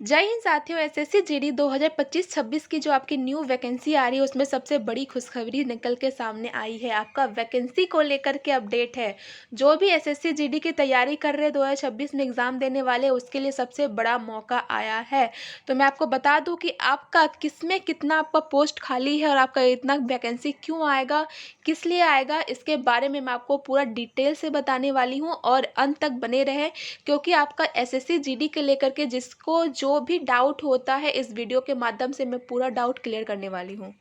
जय हिंद साथियों। SSC GD 2025-26 की जो आपकी न्यू वैकेंसी आ रही है उसमें सबसे बड़ी खुशखबरी निकल के सामने आई है। आपका वैकेंसी को लेकर के अपडेट है। जो भी एसएससी जीडी की तैयारी कर रहे हैं 2026 में एग्ज़ाम देने वाले, उसके लिए सबसे बड़ा मौका आया है। तो मैं आपको बता दूं कि आपका किसमें कितना आपका पोस्ट खाली है और आपका इतना वैकेंसी क्यों आएगा, किस लिए आएगा, इसके बारे में मैं आपको पूरा डिटेल से बताने वाली हूँ और अंत तक बने रहें, क्योंकि आपका एसएससी जीडी के लेकर के जिसको जो भी डाउट होता है इस वीडियो के माध्यम से मैं पूरा डाउट क्लियर करने वाली हूँ।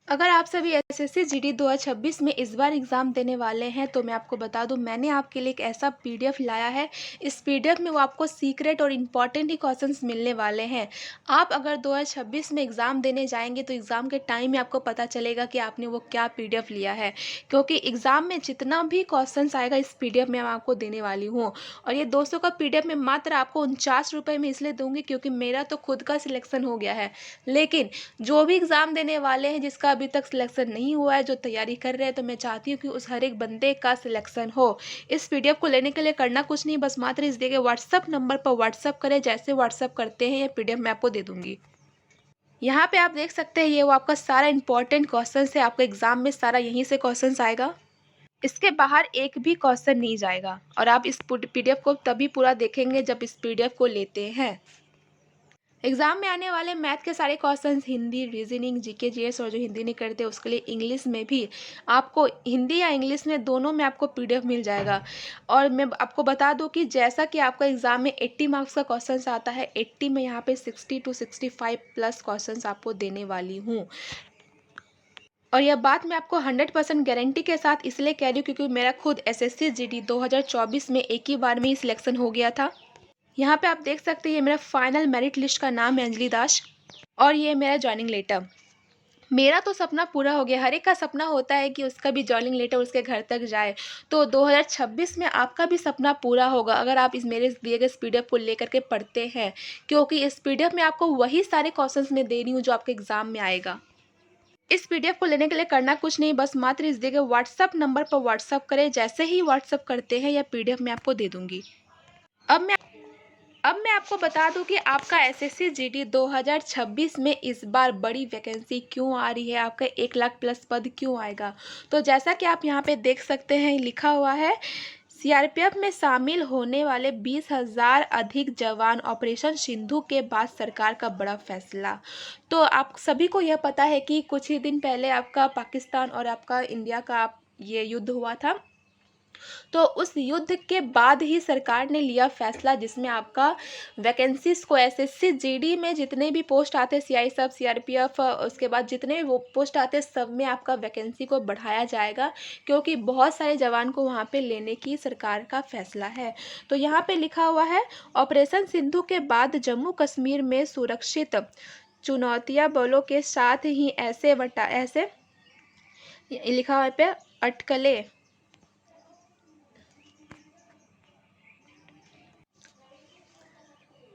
अगर आप सभी एसएससी जीडी 2026 में इस बार एग्ज़ाम देने वाले हैं तो मैं आपको बता दूं, मैंने आपके लिए एक ऐसा पीडीएफ लाया है। इस पीडीएफ में वो आपको सीक्रेट और इम्पॉर्टेंट ही क्वेश्चंस मिलने वाले हैं। आप अगर 2026 में एग्ज़ाम देने जाएंगे तो एग्ज़ाम के टाइम में आपको पता चलेगा कि आपने वो क्या पीडीएफ लिया है, क्योंकि एग्ज़ाम में जितना भी क्वेश्चंस आएगा इस पीडीएफ में मैं आपको देने वाली हूँ। और ये 200 का पीडीएफ मैं मात्र आपको 49 रुपये में इसलिए दूंगी क्योंकि मेरा तो खुद का सिलेक्शन हो गया है। लेकिन जो भी एग्ज़ाम देने वाले हैं जिसका अभी तक सिलेक्शन नहीं हुआ है, जो तैयारी कर रहे हैं, तो मैं चाहती हूँ कि उस हर एक बंदे का सिलेक्शन हो। इस पीडीएफ को लेने के लिए करना कुछ नहीं, बस मात्र इस दिए गए व्हाट्सअप नंबर पर व्हाट्सअप करें। जैसे व्हाट्सअप करते हैं ये पीडीएफ मैं आपको दे दूँगी। यहाँ पे आप देख सकते हैं ये वो आपका सारा इंपॉर्टेंट क्वेश्चन है। आपका एग्जाम में सारा यहीं से क्वेश्चन आएगा, इसके बाहर एक भी क्वेश्चन नहीं जाएगा। और आप इस पीडीएफ को तभी पूरा देखेंगे जब इस पीडीएफ को लेते हैं। एग्जाम में आने वाले मैथ के सारे questions Hindi, reasoning, GK, GS और जो हिंदी नहीं करते उसके लिए इंग्लिश में भी आपको हिंदी या इंग्लिश में दोनों में आपको पीडीएफ मिल जाएगा। और मैं आपको बता दूं कि जैसा कि आपका एग्जाम में 80 मार्क्स का क्वेश्चंस आता है, 80 में यहाँ पे 60 to 65 प्लस क्वेश्चंस आपको देने वाली हूँ। और यह बात मैं आपको 100% गारंटी के साथ इसलिए कह रही हूँ क्योंकि मेरा खुद एसएससी जीडी 2024 में एक ही बार में ही सिलेक्शन हो गया था। यहाँ पे आप देख सकते हैं ये मेरा फाइनल मेरिट लिस्ट का नाम है अंजलि दास और ये मेरा जॉइनिंग लेटर। मेरा तो सपना पूरा हो गया। हर एक का सपना होता है कि उसका भी जॉइनिंग लेटर उसके घर तक जाए। तो 2026 में आपका भी सपना पूरा होगा अगर आप इस मेरे दिए गए इस पीडीएफ को लेकर के पढ़ते हैं, क्योंकि इस पीडीएफ में आपको वही सारे क्वेश्चंस मैं दे रही हूँ जो आपके एग्जाम में आएगा। इस पीडीएफ को लेने के लिए करना कुछ नहीं, बस मात्र इस दिए गए व्हाट्सअप नंबर पर व्हाट्सअप करें। जैसे ही व्हाट्सअप करते हैं यह पीडीएफ मैं आपको दे दूँगी। अब मैं आपको बता दूं कि आपका एसएससी जीडी 2026 में इस बार बड़ी वैकेंसी क्यों आ रही है, आपका 1 लाख प्लस पद क्यों आएगा। तो जैसा कि आप यहाँ पे देख सकते हैं लिखा हुआ है, सीआरपीएफ में शामिल होने वाले 20,000 अधिक जवान, ऑपरेशन सिंधु के बाद सरकार का बड़ा फैसला। तो आप सभी को यह पता है कि कुछ ही दिन पहले आपका पाकिस्तान और आपका इंडिया का ये युद्ध हुआ था। तो उस युद्ध के बाद ही सरकार ने लिया फैसला जिसमें आपका वैकेंसीज को एसएससी जीडी में जितने भी पोस्ट आते, सीआई सब, सीआरपीएफ, उसके बाद जितने भी वो पोस्ट आते सब में आपका वैकेंसी को बढ़ाया जाएगा, क्योंकि बहुत सारे जवान को वहाँ पे लेने की सरकार का फैसला है। तो यहाँ पे लिखा हुआ है, ऑपरेशन सिंधु के बाद जम्मू कश्मीर में सुरक्षित चुनौतियाँ बलों के साथ ही ऐसे लिखा हुआ पे अटकलें।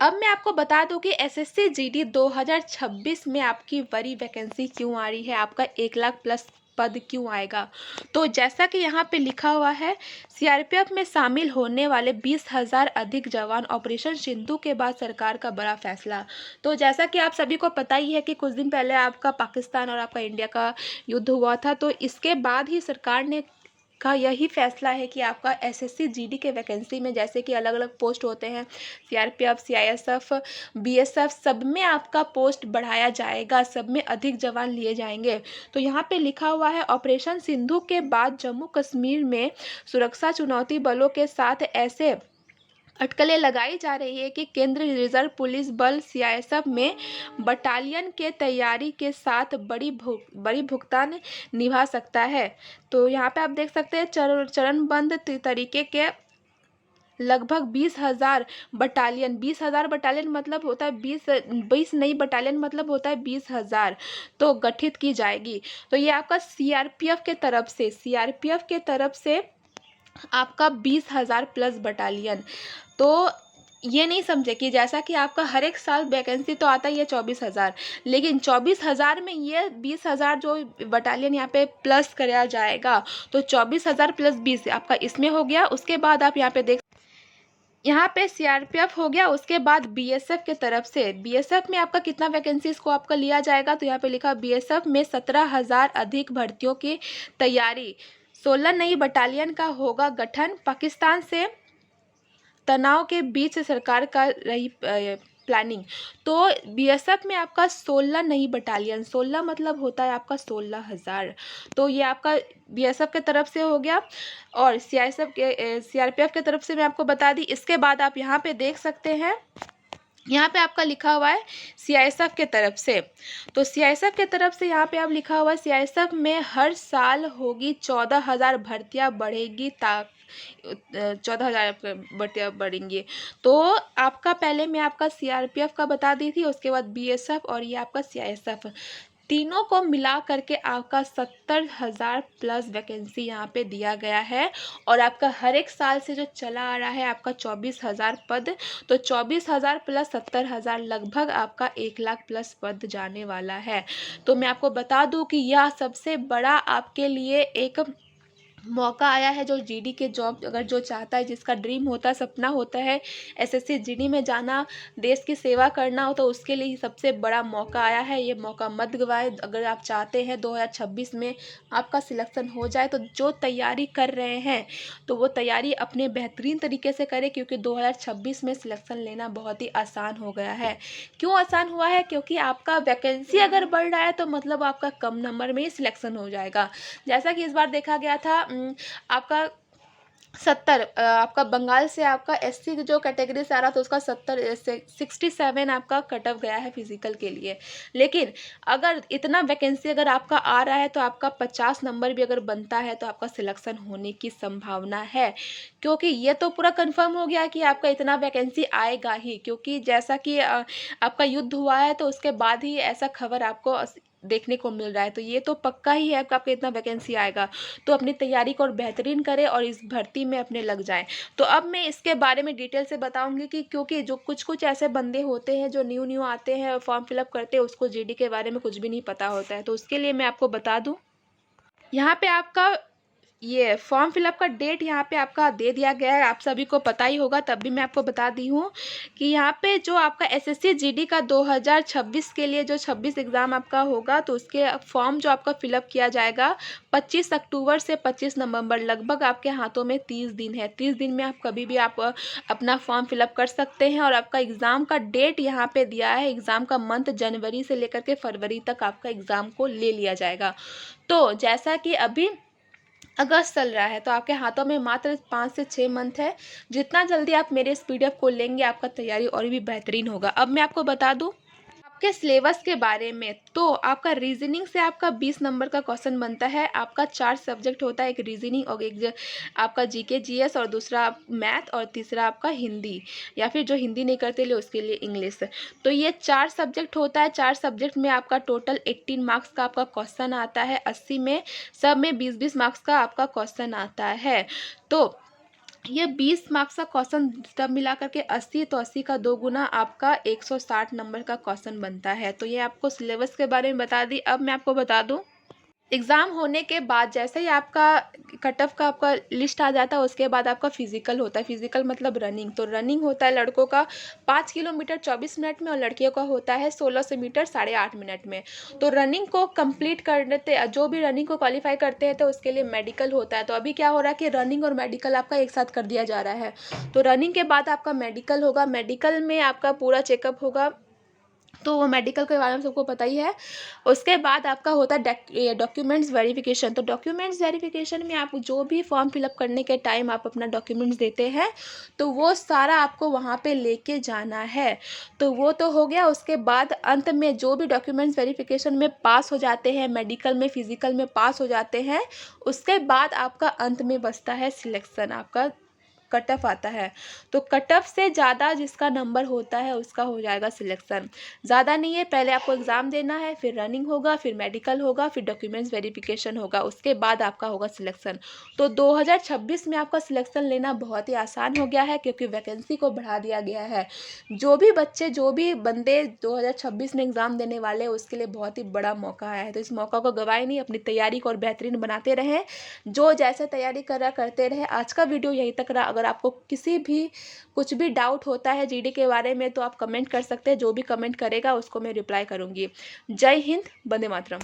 अब मैं आपको बता दूं कि एसएससी जीडी 2026 में आपकी बड़ी वैकेंसी क्यों आ रही है, आपका 1 लाख प्लस पद क्यों आएगा। तो जैसा कि यहाँ पे लिखा हुआ है, सीआरपीएफ में शामिल होने वाले 20,000 अधिक जवान, ऑपरेशन सिंधु के बाद सरकार का बड़ा फैसला। तो जैसा कि आप सभी को पता ही है कि कुछ दिन पहले आपका पाकिस्तान और आपका इंडिया का युद्ध हुआ था, तो इसके बाद ही सरकार ने का यही फैसला है कि आपका एसएससी जीडी के वैकेंसी में जैसे कि अलग अलग पोस्ट होते हैं, सीआरपीएफ, सीआईएसएफ, बीएसएफ, सब में आपका पोस्ट बढ़ाया जाएगा, सब में अधिक जवान लिए जाएंगे। तो यहाँ पे लिखा हुआ है, ऑपरेशन सिंधु के बाद जम्मू कश्मीर में सुरक्षा चुनौती बलों के साथ ऐसे अटकलें लगाई जा रही है कि केंद्रीय रिजर्व पुलिस बल सीआईएसएफ में बटालियन के तैयारी के साथ बड़ी भुगतान निभा सकता है। तो यहाँ पे आप देख सकते हैं चरणबद्ध तरीके के लगभग 20,000 बटालियन, 20,000 बटालियन मतलब होता है 20 नई बटालियन मतलब होता है 20,000 तो गठित की जाएगी। तो ये आपका सीआरपीएफ के तरफ से आपका 20,000 प्लस बटालियन। तो ये नहीं समझे कि जैसा कि आपका हर एक साल वैकेंसी तो आता ही है 24,000, लेकिन 24,000 में ये 20,000 जो बटालियन यहाँ पे प्लस कराया जाएगा, तो 24,000 प्लस 20 आपका इसमें हो गया। उसके बाद आप यहाँ पे देख यहाँ पे सीआरपीएफ हो गया। उसके बाद बीएसएफ के तरफ से, बीएसएफ में आपका कितना वैकेंसीज को आपका लिया जाएगा, तो यहाँ पे लिखा बीएसएफ में 17,000 अधिक भर्तियों की तैयारी। 16 नई बटालियन का होगा गठन। पाकिस्तान से तनाव के बीच सरकार का रही प्लानिंग। तो बीएसएफ में आपका 16 नई बटालियन, 16 मतलब होता है आपका 16,000। तो ये आपका बीएसएफ के तरफ से हो गया। और सीआरपीएफ के तरफ से मैं आपको बता दी। इसके बाद आप यहाँ पे देख सकते हैं, यहाँ पे आपका लिखा हुआ है सीआईएसएफ के तरफ से। तो सीआईएसएफ के तरफ से यहाँ पे आप लिखा हुआ है सीआईएसएफ में हर साल होगी 14,000 भर्तियाँ बढ़ेगी, 14,000 भर्तियाँ बढ़ेंगी। तो आपका पहले मैं आपका सीआरपीएफ का बता दी थी, उसके बाद बीएसएफ और ये आपका सीआईएसएफ, तीनों को मिला करके आपका 70,000 प्लस वैकेंसी यहाँ पे दिया गया है। और आपका हर एक साल से जो चला आ रहा है आपका 24,000 पद। तो 24,000 प्लस 70,000 लगभग आपका 1,00,000 प्लस पद जाने वाला है। तो मैं आपको बता दूं कि यह सबसे बड़ा आपके लिए एक मौका आया है। जो जीडी के जॉब अगर जो चाहता है, जिसका ड्रीम होता है, सपना होता है एसएससी जीडी में जाना, देश की सेवा करना हो, तो उसके लिए सबसे बड़ा मौका आया है। ये मौका मत गवाए। अगर आप चाहते हैं 2026 में आपका सिलेक्शन हो जाए, तो जो तैयारी कर रहे हैं तो वो तैयारी अपने बेहतरीन तरीके से करें, क्योंकि 2026 में सिलेक्शन लेना बहुत ही आसान हो गया है। क्यों आसान हुआ है? क्योंकि आपका वैकेंसी अगर बढ़ रहा है तो मतलब आपका कम नंबर में ही सिलेक्शन हो जाएगा। जैसा कि इस बार देखा गया था आपका 70, आपका बंगाल से आपका एससी जो कैटेगरी से आ रहा था उसका 67 आपका कट ऑफ गया है फिजिकल के लिए। लेकिन अगर इतना वैकेंसी अगर आपका आ रहा है तो आपका 50 नंबर भी अगर बनता है तो आपका सिलेक्शन होने की संभावना है। क्योंकि ये तो पूरा कंफर्म हो गया कि आपका इतना वैकेंसी आएगा ही, क्योंकि जैसा कि आपका युद्ध हुआ है तो उसके बाद ही ऐसा खबर आपको देखने को मिल रहा है। तो ये तो पक्का ही है कि आपका इतना वैकेंसी आएगा। तो अपनी तैयारी को और बेहतरीन करें और इस भर्ती में अपने लग जाएं। तो अब मैं इसके बारे में डिटेल से बताऊंगी कि क्योंकि जो कुछ ऐसे बंदे होते हैं जो न्यू आते हैं और फॉर्म फिलअप करते हैं, उसको जीडी के बारे में कुछ भी नहीं पता होता है। तो उसके लिए मैं आपको बता दूं, यहाँ पे आपका ये फॉर्म फिलअप का डेट यहाँ पे आपका दे दिया गया है। आप सभी को पता ही होगा, तब भी मैं आपको बता दी हूँ कि यहाँ पे जो आपका एसएससी जीडी का 2026 के लिए जो 26 एग्ज़ाम आपका होगा, तो उसके फॉर्म जो आपका फिलअप किया जाएगा 25 अक्टूबर से 25 नवंबर, लगभग आपके हाथों में 30 दिन है। 30 दिन में आप कभी भी आप अपना फॉर्म फिलअप कर सकते हैं। और आपका एग्ज़ाम का डेट यहाँ पे दिया है, एग्ज़ाम का मंथ जनवरी से लेकर के फरवरी तक आपका एग्ज़ाम को ले लिया जाएगा। तो जैसा कि अभी अगस्त चल रहा है तो आपके हाथों में मात्र 5 से 6 मंथ है। जितना जल्दी आप मेरे इस पीडीएफ को लेंगे आपका तैयारी और भी बेहतरीन होगा। अब मैं आपको बता दूं आपके सिलेबस के बारे में। तो आपका रीजनिंग से आपका 20 नंबर का क्वेश्चन बनता है। आपका 4 सब्जेक्ट होता है, एक रीजनिंग और एक आपका जीके जीएस और दूसरा मैथ और तीसरा आपका हिंदी, या फिर जो हिंदी नहीं करते लिए उसके लिए इंग्लिश। तो ये 4 सब्जेक्ट होता है। 4 सब्जेक्ट में आपका टोटल 18 मार्क्स का आपका क्वेश्चन आता है। 80 में सब में 20-20 मार्क्स का आपका क्वेश्चन आता है। तो ये 20 मार्क्स का क्वेश्चन तब मिला करके 80, तो 80 का 2 गुना आपका 160 नंबर का क्वेश्चन बनता है। तो ये आपको सिलेबस के बारे में बता दी। अब मैं आपको बता दूं एग्ज़ाम होने के बाद जैसे ही आपका कट ऑफ का आपका लिस्ट आ जाता है, उसके बाद आपका फिजिकल होता है। फिजिकल मतलब रनिंग। तो रनिंग होता है लड़कों का 5 किलोमीटर 24 मिनट में और लड़कियों का होता है 1600 मीटर 8.5 मिनट में। तो रनिंग को कंप्लीट कर देते, जो भी रनिंग को क्वालिफाई करते हैं तो उसके लिए मेडिकल होता है। तो अभी क्या हो रहा है कि रनिंग और मेडिकल आपका एक साथ कर दिया जा रहा है। तो रनिंग के बाद आपका मेडिकल होगा। मेडिकल में आपका पूरा चेकअप होगा, तो वो मेडिकल के बारे में सबको पता ही है। उसके बाद आपका होता है डॉक्यूमेंट्स वेरिफिकेशन। तो डॉक्यूमेंट्स वेरिफिकेशन में आप जो भी फॉर्म फिलअप करने के टाइम आप अपना डॉक्यूमेंट्स देते हैं तो वो सारा आपको वहाँ पे लेके जाना है। तो वो तो हो गया। उसके बाद अंत में जो भी डॉक्यूमेंट्स वेरिफिकेशन में पास हो जाते हैं, मेडिकल में फिजिकल में पास हो जाते हैं, उसके बाद आपका अंत में बचता है सिलेक्शन, आपका कट ऑफ आता है। तो कट ऑफ से ज़्यादा जिसका नंबर होता है उसका हो जाएगा सिलेक्शन। ज़्यादा नहीं है, पहले आपको एग्ज़ाम देना है, फिर रनिंग होगा, फिर मेडिकल होगा, फिर डॉक्यूमेंट्स वेरिफिकेशन होगा, उसके बाद आपका होगा सिलेक्शन। तो 2026 में आपका सिलेक्शन लेना बहुत ही आसान हो गया है, क्योंकि वैकेंसी को बढ़ा दिया गया है। जो भी बच्चे जो भी बंदे 2026 में एग्ज़ाम देने वाले हैं उसके लिए बहुत ही बड़ा मौका आया है। तो इस मौका को गवाए नहीं, अपनी तैयारी को और बेहतरीन बनाते रहें। जो जैसे तैयारी कर रहा करते रहे। आज का वीडियो यहीं तक रहा। अगर अगर आपको किसी भी कुछ भी डाउट होता है जीडी के बारे में तो आप कमेंट कर सकते हैं, जो भी कमेंट करेगा उसको मैं रिप्लाई करूँगी। जय हिंद, वंदे मातरम।